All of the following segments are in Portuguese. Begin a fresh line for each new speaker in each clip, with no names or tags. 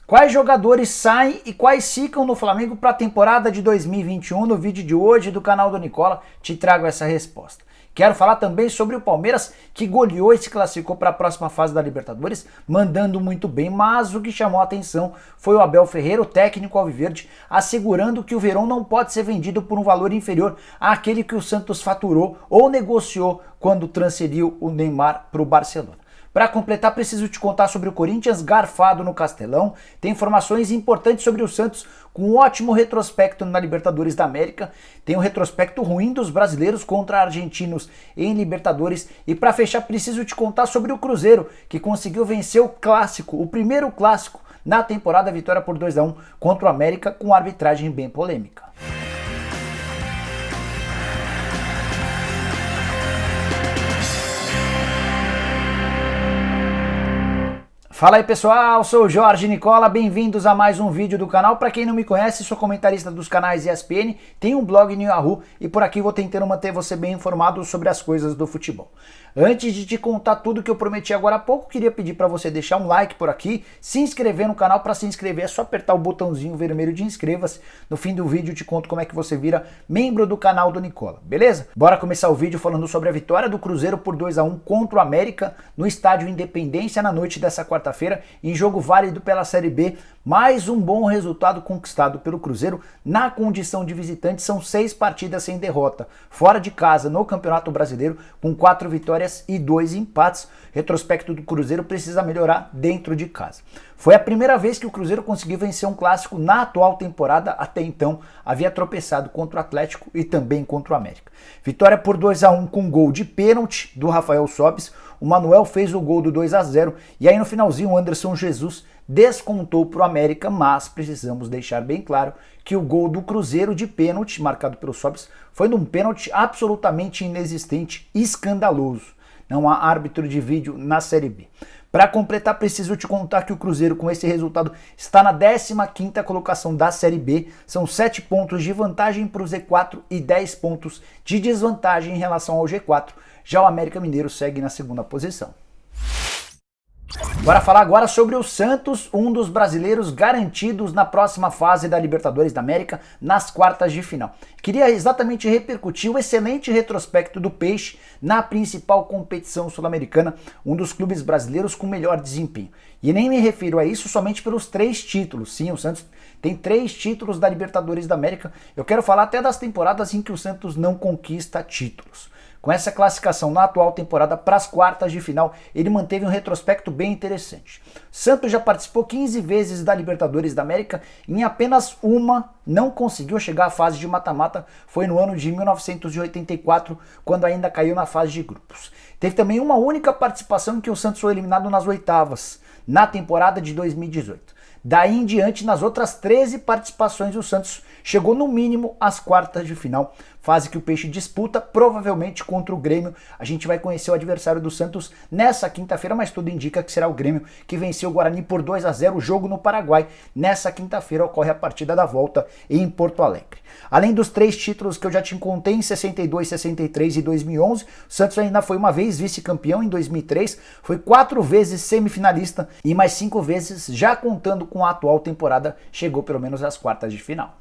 Quais jogadores saem e quais ficam no Flamengo para a temporada de 2021? No vídeo de hoje do canal do Nicola te trago essa resposta. Quero falar também sobre o Palmeiras, que goleou e se classificou para a próxima fase da Libertadores, mandando muito bem, mas o que chamou a atenção foi o Abel Ferreira, o técnico alviverde, assegurando que o Verón não pode ser vendido por um valor inferior àquele que o Santos faturou ou negociou quando transferiu o Neymar para o Barcelona. Para completar, preciso te contar sobre o Corinthians garfado no Castelão. Tem informações importantes sobre o Santos com um ótimo retrospecto na Libertadores da América. Tem um retrospecto ruim dos brasileiros contra argentinos em Libertadores. E para fechar, preciso te contar sobre o Cruzeiro, que conseguiu vencer o clássico, o primeiro clássico na temporada, vitória por 2-1 contra o América, com arbitragem bem polêmica. Fala aí pessoal, sou o Jorge Nicola, bem-vindos a mais um vídeo do canal. Para quem não me conhece, sou comentarista dos canais ESPN, tenho um blog no Yahoo e por aqui vou tentando manter você bem informado sobre as coisas do futebol. Antes de te contar tudo que eu prometi agora há pouco, queria pedir para você deixar um like por aqui, se inscrever no canal. Para se inscrever é só apertar o botãozinho vermelho de inscreva-se. No fim do vídeo eu te conto como é que você vira membro do canal do Nicola, beleza? Bora começar o vídeo falando sobre a vitória do Cruzeiro por 2-1 contra o América no estádio Independência na noite dessa quarta-feira, em jogo válido pela Série B. Mais um bom resultado conquistado pelo Cruzeiro na condição de visitante. São 6 partidas sem derrota fora de casa no Campeonato Brasileiro, com 4 vitórias e 2 empates. Retrospecto do Cruzeiro precisa melhorar dentro de casa. Foi a primeira vez que o Cruzeiro conseguiu vencer um clássico na atual temporada. Até então havia tropeçado contra o Atlético e também contra o América. Vitória por 2-1 com gol de pênalti do Rafael Sobis. O Manuel fez o gol do 2-0 e aí no finalzinho o Anderson Jesus descontou para o América, mas precisamos deixar bem claro que o gol do Cruzeiro de pênalti, marcado pelo Sobis, foi num pênalti absolutamente inexistente, escandaloso. Não há árbitro de vídeo na Série B. Para completar, preciso te contar que o Cruzeiro, com esse resultado, está na 15ª colocação da Série B. São 7 pontos de vantagem para o Z4 e 10 pontos de desvantagem em relação ao G4. Já o América Mineiro segue na 2ª posição. Bora falar agora sobre o Santos, um dos brasileiros garantidos na próxima fase da Libertadores da América, nas quartas de final. Queria exatamente repercutir o excelente retrospecto do Peixe na principal competição sul-americana, um dos clubes brasileiros com melhor desempenho. E nem me refiro a isso somente pelos 3 títulos. Sim, o Santos tem 3 títulos da Libertadores da América. Eu quero falar até das temporadas em que o Santos não conquista títulos. Com essa classificação na atual temporada para as quartas de final, ele manteve um retrospecto bem interessante. Santos já participou 15 vezes da Libertadores da América, em apenas uma não conseguiu chegar à fase de mata-mata, foi no ano de 1984, quando ainda caiu na fase de grupos. Teve também uma única participação em que o Santos foi eliminado nas oitavas, na temporada de 2018. Daí em diante, nas outras 13 participações, o Santos chegou no mínimo às quartas de final, fase que o Peixe disputa provavelmente contra o Grêmio. A gente vai conhecer o adversário do Santos nessa quinta-feira, mas tudo indica que será o Grêmio, que venceu o Guarani por 2-0, o jogo no Paraguai. Nessa quinta-feira ocorre a partida da volta em Porto Alegre. Além dos 3 títulos que eu já te contei em 62, 63 e 2011, o Santos ainda foi uma vez vice-campeão em 2003, foi 4 vezes semifinalista e mais 5 vezes, já contando com a atual temporada, chegou pelo menos às quartas de final.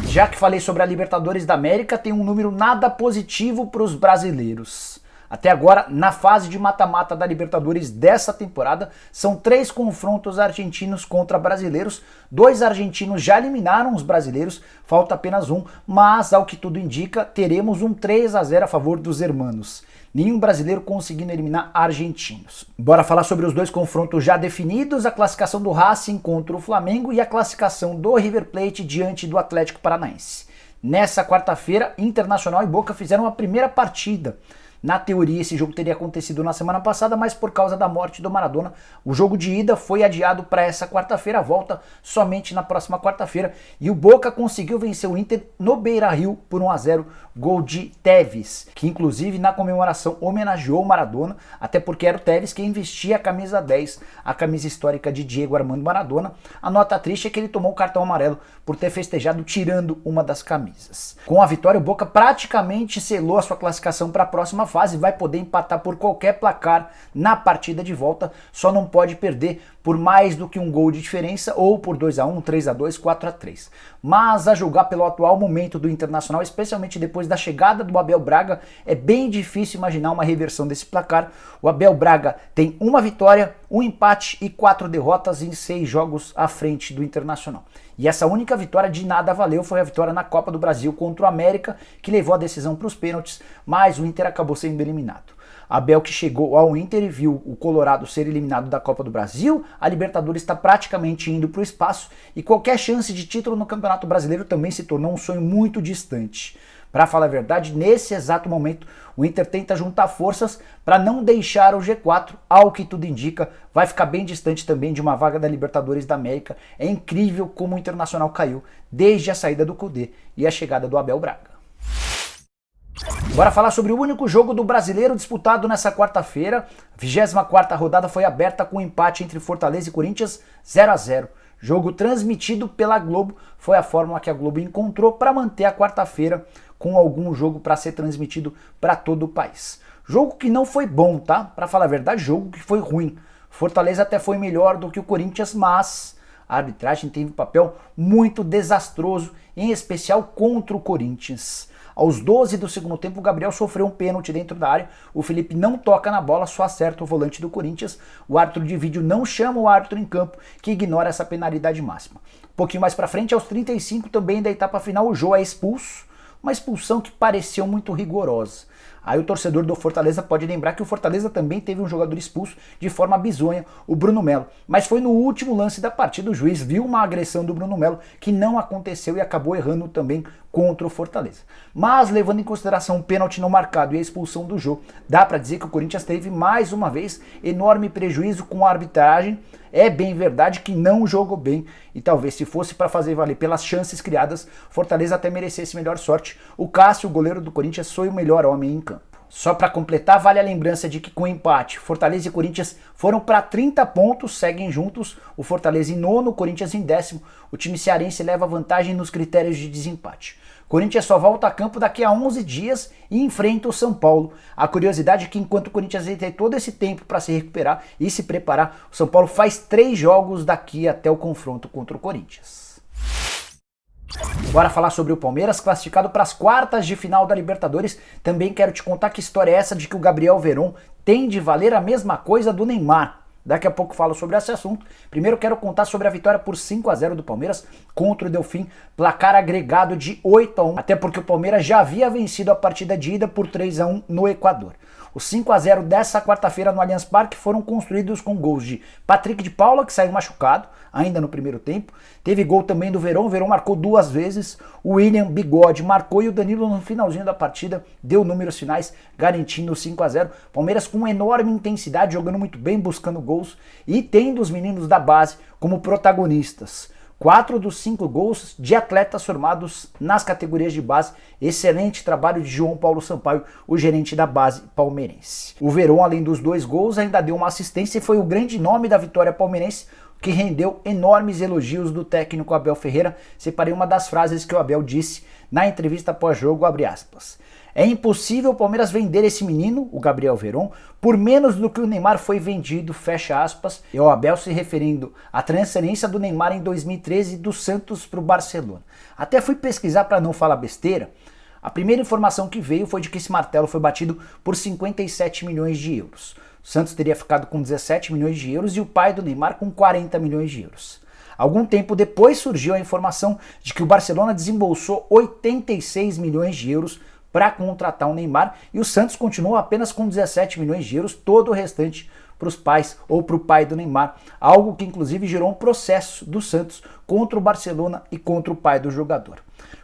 Já que falei sobre a Libertadores da América, tem um número nada positivo para os brasileiros. Até agora, na fase de mata-mata da Libertadores dessa temporada, são 3 confrontos argentinos contra brasileiros. 2 argentinos já eliminaram os brasileiros, falta apenas um, mas ao que tudo indica, teremos um 3-0 a favor dos hermanos. Nenhum brasileiro conseguindo eliminar argentinos. Bora falar sobre os 2 confrontos já definidos, a classificação do Racing contra o Flamengo e a classificação do River Plate diante do Atlético Paranaense. Nessa quarta-feira, Internacional e Boca fizeram a primeira partida. Na teoria, esse jogo teria acontecido na semana passada, mas por causa da morte do Maradona, o jogo de ida foi adiado para essa quarta-feira, volta somente na próxima quarta-feira. E o Boca conseguiu vencer o Inter no Beira-Rio por 1-0, gol de Tevez, que inclusive na comemoração homenageou o Maradona, até porque era o Tevez quem vestia a camisa 10, a camisa histórica de Diego Armando Maradona. A nota triste é que ele tomou o cartão amarelo por ter festejado tirando uma das camisas. Com a vitória, o Boca praticamente selou a sua classificação para a próxima fase, vai poder empatar por qualquer placar na partida de volta, só não pode perder por mais do que um gol de diferença ou por 2-1, 3-2, 4-3. Mas a julgar pelo atual momento do Internacional, especialmente depois da chegada do Abel Braga, é bem difícil imaginar uma reversão desse placar. O Abel Braga tem uma vitória, um empate e 4 derrotas em 6 jogos à frente do Internacional. E essa única vitória de nada valeu foi a vitória na Copa do Brasil contra o América, que levou a decisão para os pênaltis, mas o Inter acabou sendo eliminado. Abel, que chegou ao Inter e viu o Colorado ser eliminado da Copa do Brasil, a Libertadores está praticamente indo para o espaço e qualquer chance de título no Campeonato Brasileiro também se tornou um sonho muito distante. Para falar a verdade, nesse exato momento, o Inter tenta juntar forças para não deixar o G4, ao que tudo indica, vai ficar bem distante também de uma vaga da Libertadores da América. É incrível como o Internacional caiu desde a saída do Kudê e a chegada do Abel Braga. Bora falar sobre o único jogo do Brasileiro disputado nessa quarta-feira. A 24ª rodada foi aberta com um empate entre Fortaleza e Corinthians 0-0. Jogo transmitido pela Globo, foi a fórmula que a Globo encontrou para manter a quarta-feira com algum jogo para ser transmitido para todo o país. Jogo que não foi bom, tá? Para falar a verdade, jogo que foi ruim. Fortaleza até foi melhor do que o Corinthians, mas a arbitragem teve um papel muito desastroso, em especial contra o Corinthians. Aos 12 do segundo tempo, o Gabriel sofreu um pênalti dentro da área, o Felipe não toca na bola, só acerta o volante do Corinthians, o árbitro de vídeo não chama o árbitro em campo, que ignora essa penalidade máxima. Um pouquinho mais pra frente, aos 35 também da etapa final, o Jô é expulso, uma expulsão que pareceu muito rigorosa. Aí o torcedor do Fortaleza pode lembrar que o Fortaleza também teve um jogador expulso de forma bizonha, o Bruno Melo. Mas foi no último lance da partida, o juiz viu uma agressão do Bruno Melo que não aconteceu e acabou errando também contra o Fortaleza. Mas levando em consideração o pênalti não marcado e a expulsão do Jô, dá para dizer que o Corinthians teve mais uma vez enorme prejuízo com a arbitragem. É bem verdade que não jogou bem e talvez se fosse para fazer valer pelas chances criadas, Fortaleza até merecesse melhor sorte. O Cássio, o goleiro do Corinthians, foi o melhor homem em campo. Só para completar, vale a lembrança de que com o empate, Fortaleza e Corinthians foram para 30 pontos, seguem juntos, o Fortaleza em nono, o Corinthians em 10º. O time cearense leva vantagem nos critérios de desempate. Corinthians só volta a campo daqui a 11 dias e enfrenta o São Paulo. A curiosidade é que enquanto o Corinthians tem todo esse tempo para se recuperar e se preparar, o São Paulo faz 3 jogos daqui até o confronto contra o Corinthians. Bora falar sobre o Palmeiras, classificado para as quartas de final da Libertadores. Também quero te contar que história é essa de que o Gabriel Veron tem de valer a mesma coisa do Neymar. Daqui a pouco falo sobre esse assunto. Primeiro quero contar sobre a vitória por 5-0 do Palmeiras contra o Delfim, placar agregado de 8-1, até porque o Palmeiras já havia vencido a partida de ida por 3-1 no Equador. Os 5-0 dessa quarta-feira no Allianz Parque foram construídos com gols de Patrick de Paula, que saiu machucado ainda no primeiro tempo. Teve gol também do Veron, o Veron marcou 2 vezes, o William Bigode marcou e o Danilo no finalzinho da partida deu números finais, garantindo o 5-0. Palmeiras com enorme intensidade, jogando muito bem, buscando gols e tendo os meninos da base como protagonistas. 4 dos 5 gols de atletas formados nas categorias de base. Excelente trabalho de João Paulo Sampaio, o gerente da base palmeirense. O Veron, além dos 2 gols, ainda deu uma assistência e foi o grande nome da vitória palmeirense, que rendeu enormes elogios do técnico Abel Ferreira. Separei uma das frases que o Abel disse na entrevista pós-jogo, abre aspas. É impossível o Palmeiras vender esse menino, o Gabriel Veron, por menos do que o Neymar foi vendido, fecha aspas. E o Abel se referindo à transferência do Neymar em 2013 do Santos para o Barcelona. Até fui pesquisar para não falar besteira. A primeira informação que veio foi de que esse martelo foi batido por 57 milhões de euros. O Santos teria ficado com 17 milhões de euros e o pai do Neymar com 40 milhões de euros. Algum tempo depois surgiu a informação de que o Barcelona desembolsou 86 milhões de euros para contratar o Neymar e o Santos continuou apenas com 17 milhões de euros, todo o restante para os pais ou para o pai do Neymar, algo que inclusive gerou um processo do Santos contra o Barcelona e contra o pai do jogador.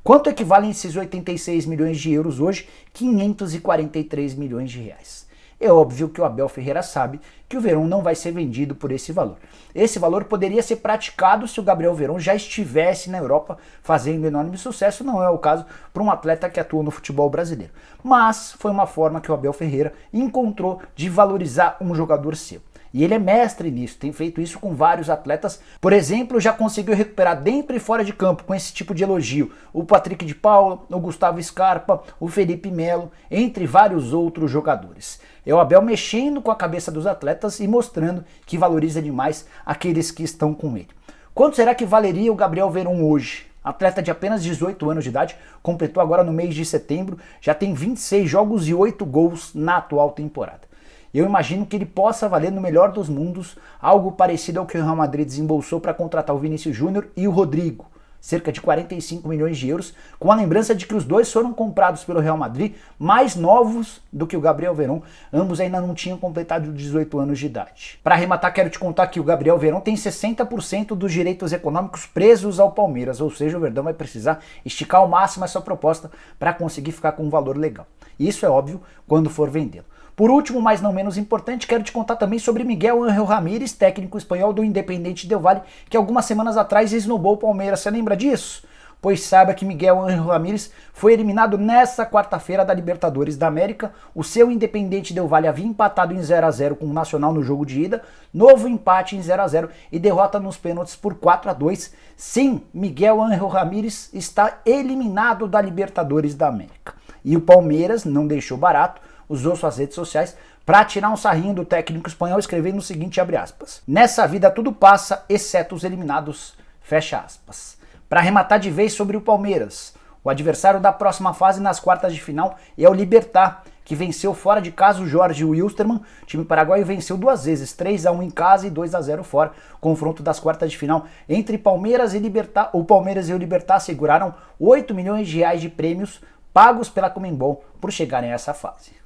Quanto equivalem esses 86 milhões de euros hoje? 543 milhões de reais. É óbvio que o Abel Ferreira sabe que o Veron não vai ser vendido por esse valor. Esse valor poderia ser praticado se o Gabriel Veron já estivesse na Europa fazendo enorme sucesso, não é o caso para um atleta que atua no futebol brasileiro. Mas foi uma forma que o Abel Ferreira encontrou de valorizar um jogador seu. E ele é mestre nisso, tem feito isso com vários atletas. Por exemplo, já conseguiu recuperar dentro e fora de campo com esse tipo de elogio o Patrick de Paula, o Gustavo Scarpa, o Felipe Melo, entre vários outros jogadores. É o Abel mexendo com a cabeça dos atletas e mostrando que valoriza demais aqueles que estão com ele. Quanto será que valeria o Gabriel Veron hoje? Atleta de apenas 18 anos de idade, completou agora no mês de setembro, já tem 26 jogos e 8 gols na atual temporada. Eu imagino que ele possa valer no melhor dos mundos algo parecido ao que o Real Madrid desembolsou para contratar o Vinícius Júnior e o Rodrigo, cerca de 45 milhões de euros, com a lembrança de que os dois foram comprados pelo Real Madrid mais novos do que o Gabriel Veron, ambos ainda não tinham completado 18 anos de idade. Para arrematar, quero te contar que o Gabriel Veron tem 60% dos direitos econômicos presos ao Palmeiras, ou seja, o Verdão vai precisar esticar ao máximo essa proposta para conseguir ficar com um valor legal. Isso é óbvio quando for vendê-lo. Por último, mas não menos importante, quero te contar também sobre Miguel Ángel Ramírez, técnico espanhol do Independiente del Valle, que algumas semanas atrás esnobou o Palmeiras. Você lembra disso? Pois saiba que Miguel Ángel Ramírez foi eliminado nesta quarta-feira da Libertadores da América. O seu Independiente del Valle havia empatado em 0-0 com o Nacional no jogo de ida, novo empate em 0-0 e derrota nos pênaltis por 4-2. Sim, Miguel Ángel Ramírez está eliminado da Libertadores da América. E o Palmeiras não deixou barato, usou suas redes sociais para tirar um sarrinho do técnico espanhol, escrevendo o seguinte, abre aspas: "Nessa vida tudo passa, exceto os eliminados", fecha aspas. Para arrematar de vez sobre o Palmeiras, o adversário da próxima fase nas quartas de final é o Libertad, que venceu fora de casa o Jorge Wilstermann. O time paraguaio venceu 2 vezes, 3-1 em casa e 2-0 fora. Confronto das quartas de final entre Palmeiras e Libertad. O Palmeiras e o Libertad seguraram 8 milhões de reais de prêmios pagos pela Conmebol por chegarem a essa fase.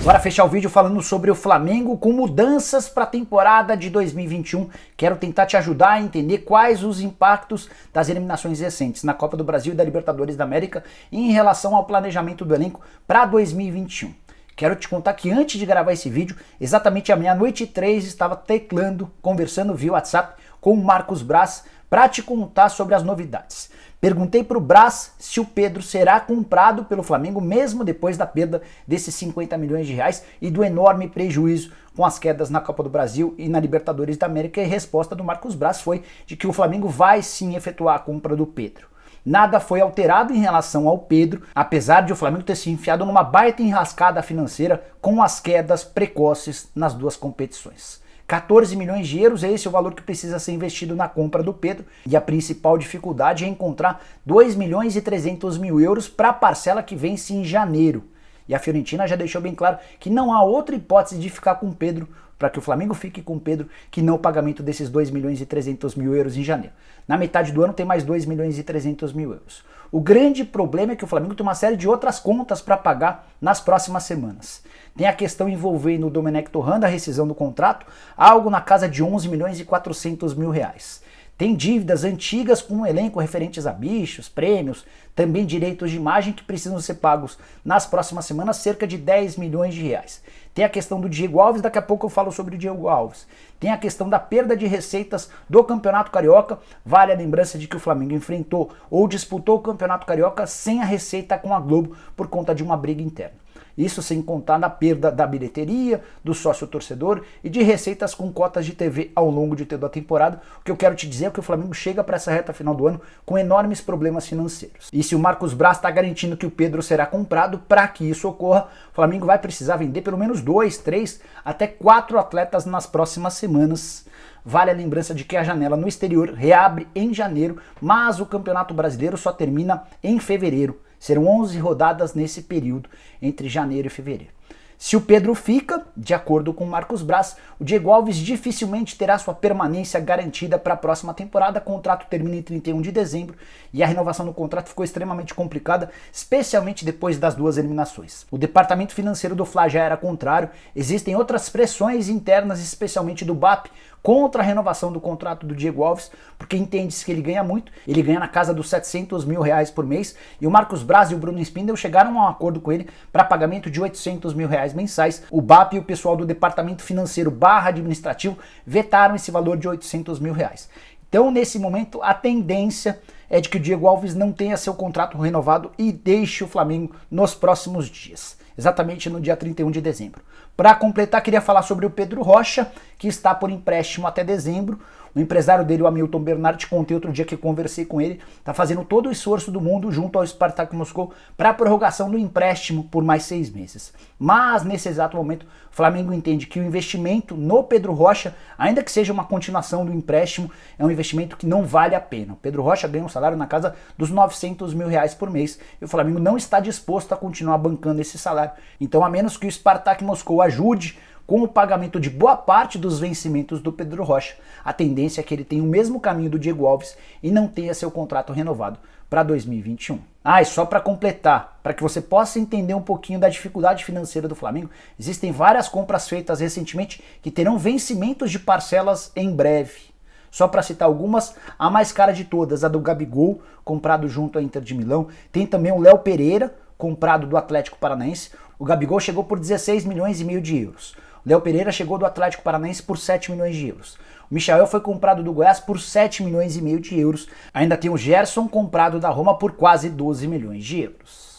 Bora fechar o vídeo falando sobre o Flamengo com mudanças para a temporada de 2021. Quero tentar te ajudar a entender quais os impactos das eliminações recentes na Copa do Brasil e da Libertadores da América em relação ao planejamento do elenco para 2021. Quero te contar que antes de gravar esse vídeo, exatamente à 00:03, estava teclando, conversando via WhatsApp com o Marcos Braz para te contar sobre as novidades. Perguntei para o Braz se o Pedro será comprado pelo Flamengo mesmo depois da perda desses 50 milhões de reais e do enorme prejuízo com as quedas na Copa do Brasil e na Libertadores da América, e a resposta do Marcos Braz foi de que o Flamengo vai sim efetuar a compra do Pedro. Nada foi alterado em relação ao Pedro, apesar de o Flamengo ter se enfiado numa baita enrascada financeira com as quedas precoces nas duas competições. 14 milhões de euros, esse é o valor que precisa ser investido na compra do Pedro, e a principal dificuldade é encontrar 2 milhões e 300 mil euros para a parcela que vence em janeiro. E a Fiorentina já deixou bem claro que não há outra hipótese de ficar com o Pedro, para que o Flamengo fique com o Pedro, que não o pagamento desses 2 milhões e 300 mil euros em janeiro. Na metade do ano tem mais 2 milhões e 300 mil euros. O grande problema é que o Flamengo tem uma série de outras contas para pagar nas próximas semanas. Tem a questão envolvendo o Domenech Torrent, a rescisão do contrato, algo na casa de 11 milhões e 400 mil reais. Tem dívidas antigas com o elenco referentes a bichos, prêmios, também direitos de imagem que precisam ser pagos nas próximas semanas, cerca de 10 milhões de reais. Tem a questão do Diego Alves, daqui a pouco eu falo sobre o Diego Alves. Tem a questão da perda de receitas do Campeonato Carioca, vale a lembrança de que o Flamengo enfrentou ou disputou o Campeonato Carioca sem a receita com a Globo por conta de uma briga interna. Isso sem contar na perda da bilheteria, do sócio-torcedor e de receitas com cotas de TV ao longo de toda a temporada. O que eu quero te dizer é que o Flamengo chega para essa reta final do ano com enormes problemas financeiros. E se o Marcos Braz está garantindo que o Pedro será comprado, para que isso ocorra, o Flamengo vai precisar vender pelo menos 2, 3, até 4 atletas nas próximas semanas. Vale a lembrança de que a janela no exterior reabre em janeiro, mas o Campeonato Brasileiro só termina em fevereiro. Serão 11 rodadas nesse período, entre janeiro e fevereiro. Se o Pedro fica, de acordo com o Marcos Braz, o Diego Alves dificilmente terá sua permanência garantida para a próxima temporada. O contrato termina em 31 de dezembro e a renovação do contrato ficou extremamente complicada, especialmente depois das 2 eliminações. O departamento financeiro do Fla já era contrário, existem outras pressões internas, especialmente do BAP, contra a renovação do contrato do Diego Alves, porque entende-se que ele ganha muito, ele ganha na casa dos 700 mil reais por mês, e o Marcos Braz e o Bruno Spindel chegaram a um acordo com ele para pagamento de 800 mil reais mensais. O BAP e o pessoal do departamento financeiro / administrativo vetaram esse valor de 800 mil reais. Então, nesse momento, a tendência é de que o Diego Alves não tenha seu contrato renovado e deixe o Flamengo nos próximos dias, exatamente no dia 31 de dezembro. Para completar, queria falar sobre o Pedro Rocha, que está por empréstimo até dezembro. O empresário dele, o Hamilton Bernard, te contei outro dia que conversei com ele, está fazendo todo o esforço do mundo junto ao Spartak Moscou para a prorrogação do empréstimo por mais 6 meses. Mas, nesse exato momento, o Flamengo entende que o investimento no Pedro Rocha, ainda que seja uma continuação do empréstimo, é um investimento que não vale a pena. O Pedro Rocha ganha um salário na casa dos 900 mil reais por mês e o Flamengo não está disposto a continuar bancando esse salário. Então, a menos que o Spartak Moscou ajude com o pagamento de boa parte dos vencimentos do Pedro Rocha, a tendência é que ele tenha o mesmo caminho do Diego Alves e não tenha seu contrato renovado para 2021. E só para completar, para que você possa entender um pouquinho da dificuldade financeira do Flamengo, existem várias compras feitas recentemente que terão vencimentos de parcelas em breve. Só para citar algumas, a mais cara de todas, a do Gabigol, comprado junto à Inter de Milão. Tem também o Léo Pereira, comprado do Atlético Paranaense. O Gabigol chegou por 16 milhões e meio de euros. O Léo Pereira chegou do Atlético Paranaense por 7 milhões de euros. O Michael foi comprado do Goiás por 7 milhões e meio de euros. Ainda tem o Gerson comprado da Roma por quase 12 milhões de euros.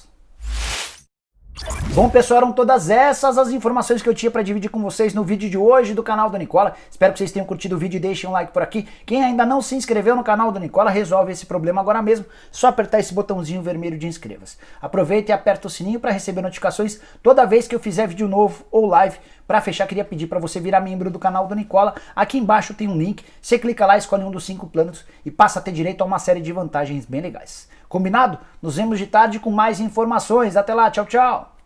Bom, pessoal, eram todas essas as informações que eu tinha para dividir com vocês no vídeo de hoje do canal do Nicola. Espero que vocês tenham curtido o vídeo e deixem um like por aqui. Quem ainda não se inscreveu no canal do Nicola, resolve esse problema agora mesmo. Só apertar esse botãozinho vermelho de inscreva-se. Aproveita e aperta o sininho para receber notificações toda vez que eu fizer vídeo novo ou live. Para fechar, queria pedir para você virar membro do canal do Nicola. Aqui embaixo tem um link. Você clica lá, escolhe um dos 5 planos e passa a ter direito a uma série de vantagens bem legais. Combinado? Nos vemos de tarde com mais informações. Até lá, tchau, tchau!